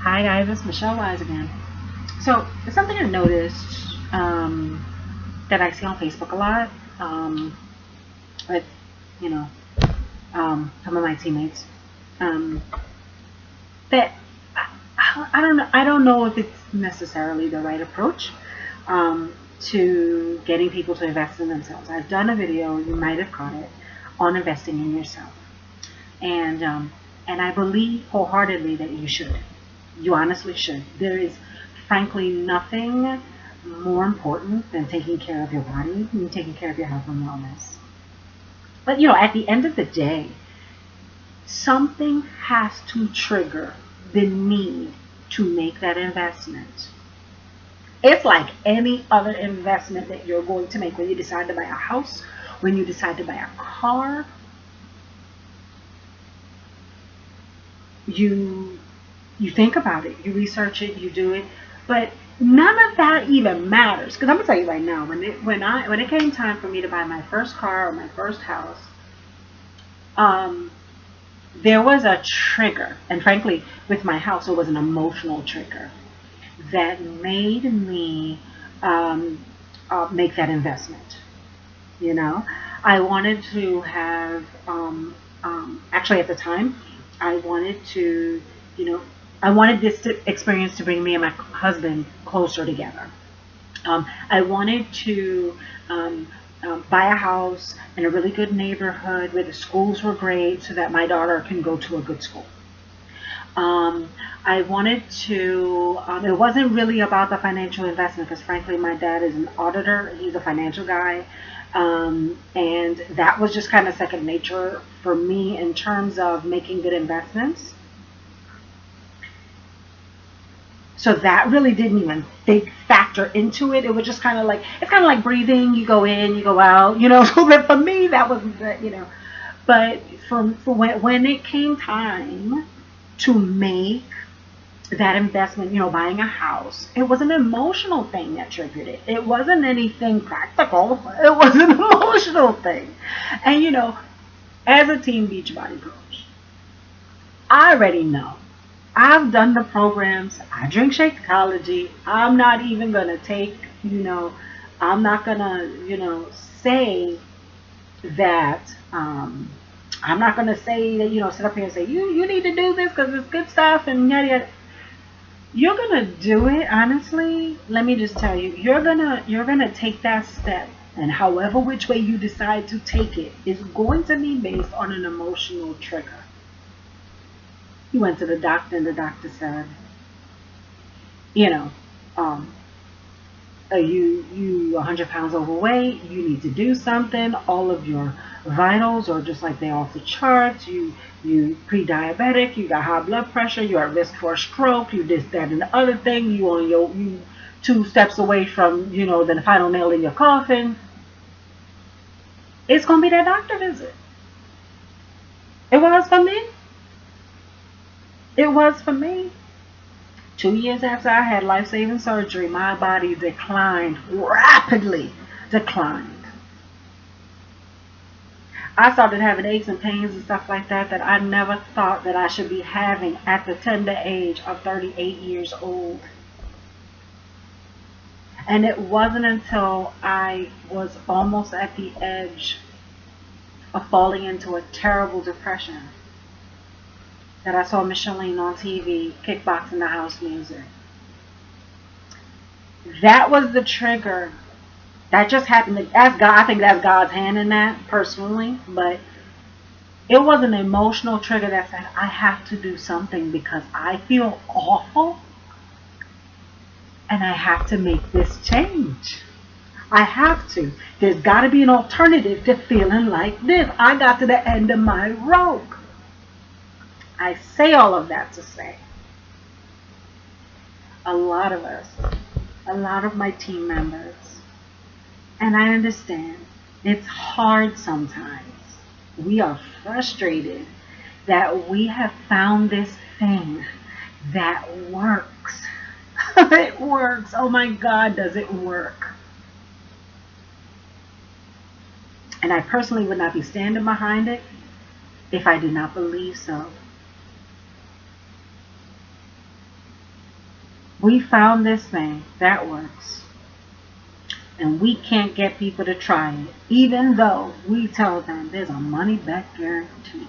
Hi guys, it's Michelle Wise again. So it's something I noticed that I see on Facebook a lot with you know some of my teammates. Um, that I don't know if it's necessarily the right approach to getting people to invest in themselves. I've done a video, you might have caught it, on investing in yourself, and um, and I believe wholeheartedly that you should. You honestly should. There is, frankly, nothing more important than taking care of your body and taking care of your health and wellness. But at the end of the day, something has to trigger the need to make that investment. It's like any other investment that you're going to make when you decide to buy a house, when you decide to buy a car. You think about it, you research it, you do it, but none of that even matters. Because I'm gonna tell you right now, when it came time for me to buy my first car or my first house, um, there was a trigger, and frankly, with my house, it was an emotional trigger that made me make that investment. You know, I wanted to have, actually at the time, I wanted to, you know, I wanted experience to bring me and my husband closer together. I wanted to buy a house in a really good neighborhood where the schools were great so that my daughter can go to a good school. Um, I wanted to, it wasn't really about the financial investment because, frankly, my dad is an auditor, he's a financial guy. And that was just kind of second nature for me in terms of making good investments. So that really didn't even factor into it. It was just kind of like, it's kind of like breathing. You go in, you go out, So that for me, that was the. But for when it came time to make that investment, buying a house, it was an emotional thing that triggered it. It wasn't anything practical. It was an emotional thing. And as a teen Beachbody coach, I already know. I've done the programs. I drink Shakeology. I'm not even gonna take, I'm not gonna, say that. I'm not gonna say that, sit up here and say you need to do this because it's good stuff and yada yada. You're gonna do it, honestly. Let me just tell you, you're gonna take that step, and however which way you decide to take it is going to be based on an emotional trigger. You went to the doctor, and the doctor said, you know, um, you 100 pounds overweight. You need to do something. All of your vitals are just like they're off the charts. You pre-diabetic. You got high blood pressure. You're at risk for a stroke. You this, that, and the other thing. You 2 steps away from the final nail in your coffin. It's gonna be that doctor visit. It was for me. It was for me. 2 years after I had life-saving surgery, my body declined, rapidly declined. I started having aches and pains and stuff like that I never thought that I should be having at the tender age of 38 years old. And it wasn't until I was almost at the edge of falling into a terrible depression that I saw Micheline on TV kickboxing the house music. That was the trigger. That just happened. That's God. I think that's God's hand in that, personally. But it was an emotional trigger that said, I have to do something because I feel awful and I have to make this change. I have to. There's got to be an alternative to feeling like this. I got to the end of my rope. I say all of that to say a lot of us, a lot of my team members, and I understand it's hard sometimes. We are frustrated that we have found this thing that works. It works. Oh my God, does it work? And I personally would not be standing behind it if I did not believe so. We found this thing that works. And we can't get people to try it, even though we tell them there's a money back guarantee.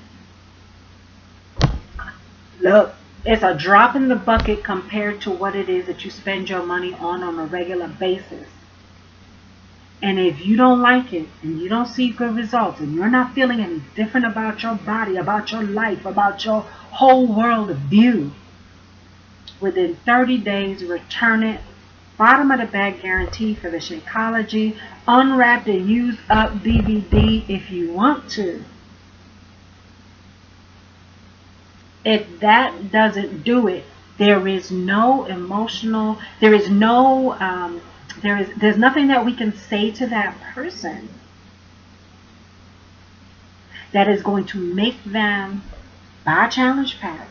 Look, it's a drop in the bucket compared to what it is that you spend your money on a regular basis. And if you don't like it and you don't see good results and you're not feeling any different about your body, about your life, about your whole world view, within 30 days, return it. Bottom of the bag guarantee for the Shakeology unwrapped and used up DVD if you want to. If that doesn't do it, there is no emotional, there's nothing that we can say to that person that is going to make them buy a challenge pack,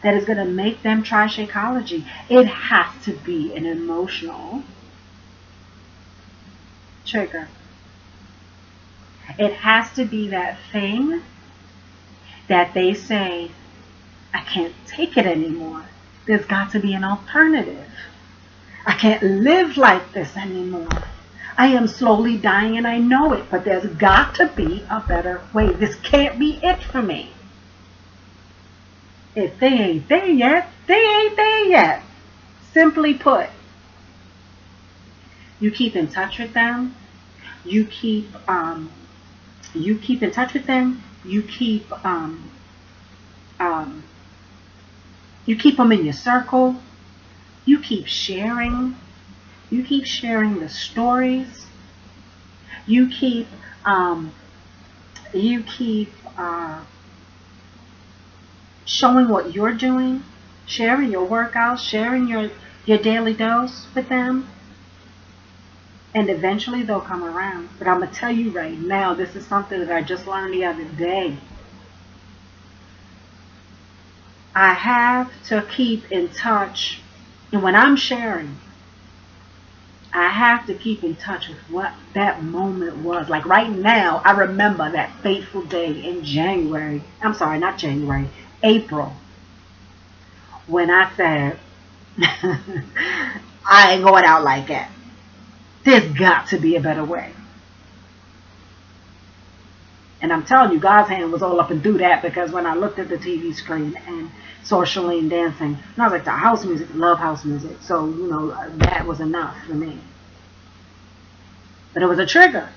that is going to make them try Shakeology. It has to be an emotional trigger. It has to be that thing that they say, I can't take it anymore. There's got to be an alternative. I can't live like this anymore. I am slowly dying and I know it, but there's got to be a better way. This can't be it for me. If they ain't there yet, they ain't there yet. Simply put, you keep in touch with them. You keep in touch with them. You keep them in your circle. You keep sharing. You keep sharing the stories. You keep showing what you're doing, sharing your workouts, sharing your daily dose with them, and eventually they'll come around. But I'm going to tell you right now, this is something that I just learned the other day. I have to keep in touch, and when I'm sharing, I have to keep in touch with what that moment was. Like right now, I remember that fateful day in January. I'm sorry, not January. April, when I said, I ain't going out like that. There's got to be a better way. And I'm telling you, God's hand was all up and through that, because when I looked at the TV screen and saw Charlene dancing, and I was like, the house music, love house music. So, that was enough for me. But it was a trigger.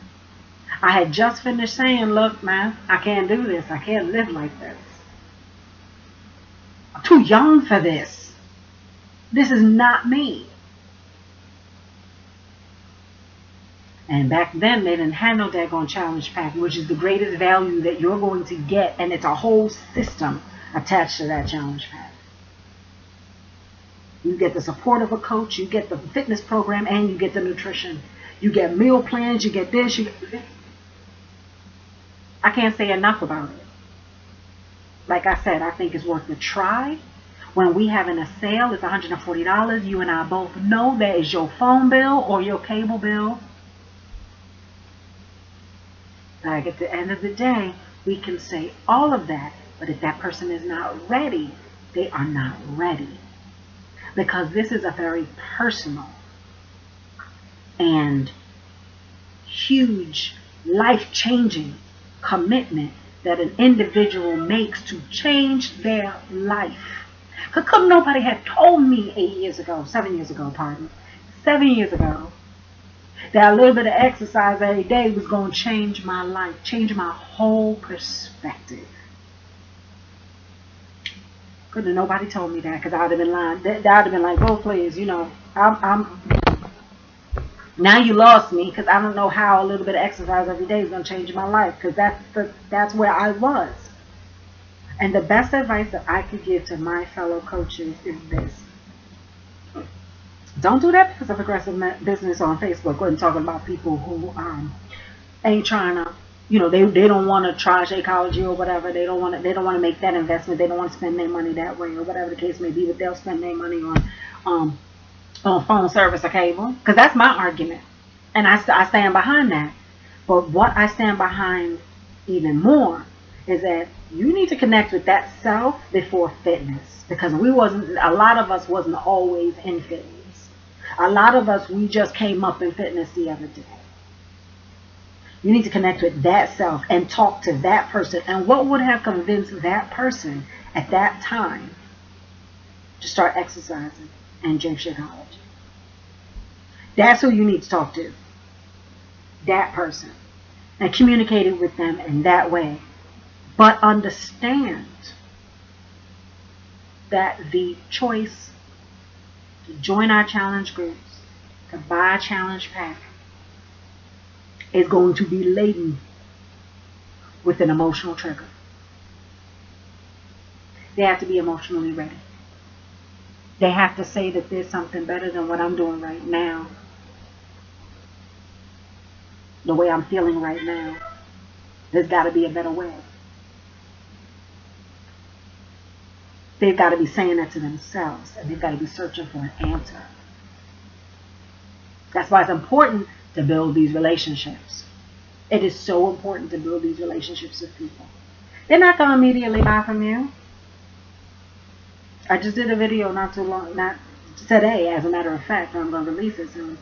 I had just finished saying, look, man, I can't do this. I can't live like this. I'm too young for this. This is not me. And back then, they didn't have no daggone challenge pack, which is the greatest value that you're going to get. And it's a whole system attached to that challenge pack. You get the support of a coach, you get the fitness program, and you get the nutrition. You get meal plans, you get this, I can't say enough about it. Like I said, I think it's worth the try. When we having a sale, it's $140. You and I both know that is your phone bill or your cable bill. Like at the end of the day, we can say all of that, but if that person is not ready, they are not ready. Because this is a very personal and huge, life-changing commitment that an individual makes to change their life. Because nobody had told me 7 years ago, that a little bit of exercise every day was going to change my life, change my whole perspective. Couldn't have nobody told me that, because I would have been lying. I'd have been like, oh, please, now you lost me, because I don't know how a little bit of exercise every day is going to change my life, because that's where I was. And the best advice that I could give to my fellow coaches is this. Don't do that because of aggressive business on Facebook and talking about people who ain't trying to, they don't want to try Shakeology or whatever. They don't want to make that investment. They don't want to spend their money that way or whatever the case may be. But they'll spend their money on phone service or cable, because that's my argument, and I stand behind that. But what I stand behind even more is that You need to connect with that self before fitness, because a lot of us wasn't always in fitness. A lot of us, we just came up in fitness the other day. You need to connect with that self and talk to that person. And what would have convinced that person at that time to start exercising and drink Shakeology? That's who you need to talk to. That person. And communicate it with them in that way. But understand that the choice to join our challenge groups, to buy a challenge pack, is going to be laden with an emotional trigger. They have to be emotionally ready. They have to say that there's something better than what I'm doing right now. The way I'm feeling right now. There's got to be a better way. They've got to be saying that to themselves, and they've got to be searching for an answer. That's why it's important to build these relationships. It is so important to build these relationships with people. They're not going to immediately buy from you. I just did a video not today, as a matter of fact, I'm going to release it soon,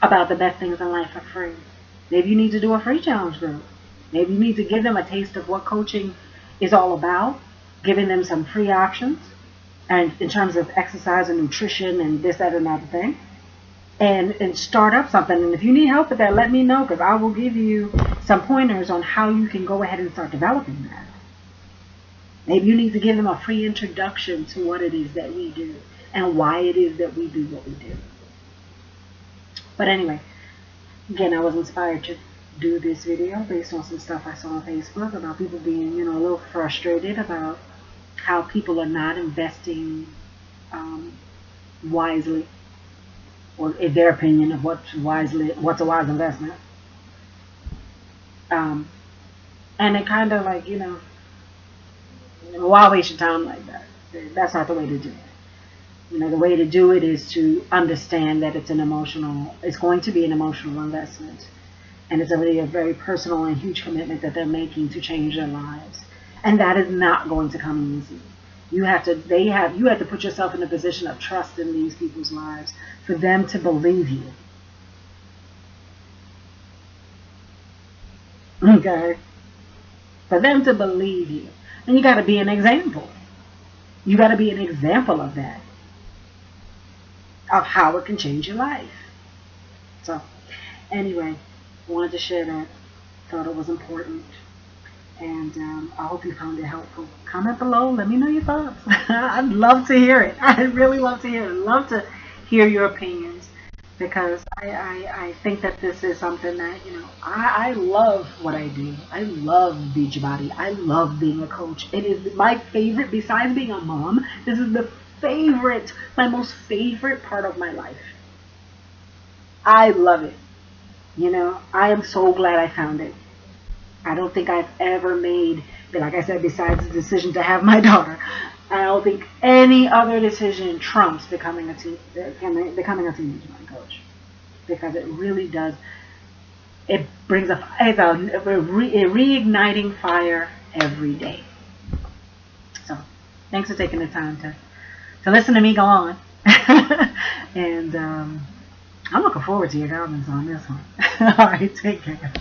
about the best things in life for free. Maybe you need to do a free challenge group. Maybe you need to give them a taste of what coaching is all about, giving them some free options, and in terms of exercise and nutrition and this, that, and other thing, and start up something. And if you need help with that, let me know, because I will give you some pointers on how you can go ahead and start developing that. Maybe you need to give them a free introduction to what it is that we do and why it is that we do what we do. But anyway, again, I was inspired to do this video based on some stuff I saw on Facebook about people being, a little frustrated about how people are not investing wisely, or in their opinion of what's a wise investment. And it kind of like, why waste your time like that? That's not the way to do it. The way to do it is to understand that it's going to be an emotional investment. And it's really a very personal and huge commitment that they're making to change their lives. And that is not going to come easy. You have to put yourself in a position of trust in these people's lives for them to believe you. Okay? For them to believe you. And you got to be an example. You got to be an example of that. Of how it can change your life. So, anyway, I wanted to share that. Thought it was important. And I hope you found it helpful. Comment below. Let me know your thoughts. I'd love to hear it. I'd really love to hear it. I'd love to hear your opinions. Because I think that this is something that, I love what I do. I love Beachbody. I love being a coach. It is my favorite, besides being a mom, this is my most favorite part of my life. I love it. I am so glad I found it. I don't think I've ever made, like I said, besides the decision to have my daughter, I don't think any other decision trumps becoming a teenage mind coach. Because it really does, it brings a reigniting fire every day. So, thanks for taking the time to listen to me go on. And I'm looking forward to your comments on this one. All right, take care.